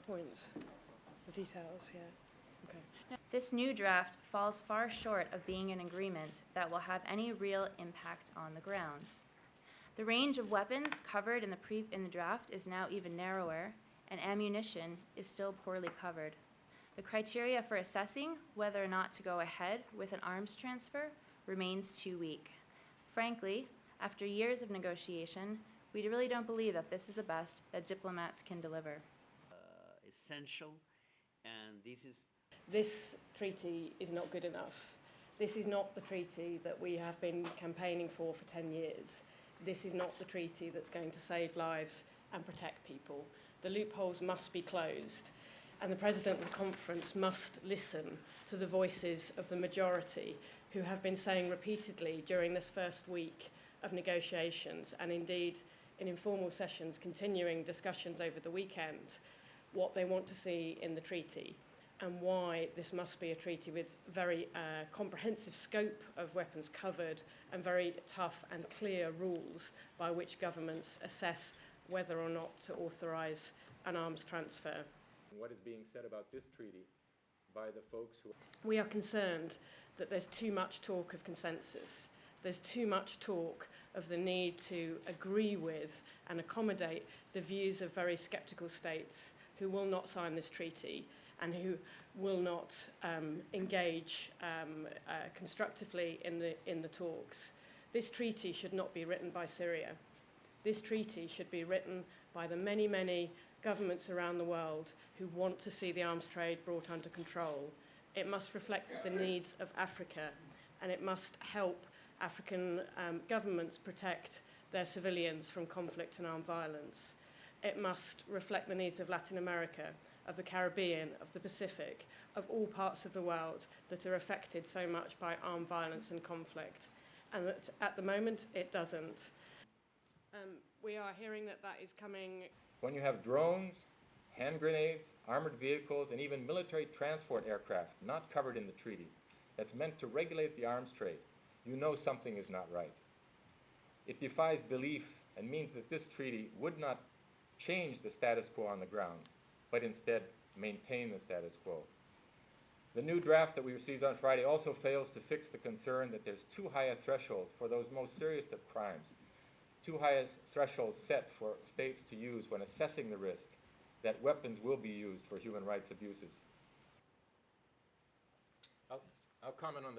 points, the details, yeah. Okay. This new draft falls far short of being an agreement that will have any real impact on the grounds. The range of weapons covered in the draft is now even narrower, and ammunition is still poorly covered. The criteria for assessing whether or not to go ahead with an arms transfer remains too weak. Frankly, after years of negotiation, we really don't believe that this is the best that diplomats can deliver. Essential, and This treaty is not good enough. This is not the treaty that we have been campaigning for 10 years. This is not the treaty that's going to save lives and protect people. The loopholes must be closed, and the President of the conference must listen to the voices of the majority who have been saying repeatedly during this first week of negotiations, and indeed in informal sessions continuing discussions over the weekend, what they want to see in the treaty and why this must be a treaty with very comprehensive scope of weapons covered and very tough and clear rules by which governments assess whether or not to authorise an arms transfer. What is being said about this treaty by the folks who... We are concerned that there's too much talk of consensus. There's too much talk of the need to agree with and accommodate the views of very sceptical states who will not sign this treaty and who will not engage constructively in the talks. This treaty should not be written by Syria. This treaty should be written by the many, many governments around the world who want to see the arms trade brought under control. It must reflect the needs of Africa, and it must help African governments protect their civilians from conflict and armed violence. It must reflect the needs of Latin America, of the Caribbean, of the Pacific, of all parts of the world that are affected so much by armed violence and conflict. And that at the moment, it doesn't. We are hearing that is coming. When you have drones, hand grenades, armored vehicles, and even military transport aircraft not covered in the treaty that's meant to regulate the arms trade, you know something is not right. It defies belief and means that this treaty would not change the status quo on the ground, but instead maintain the status quo. The new draft that we received on Friday also fails to fix the concern that there's too high a threshold for those most serious of crimes, too high a threshold set for states to use when assessing the risk that weapons will be used for human rights abuses. I'll comment on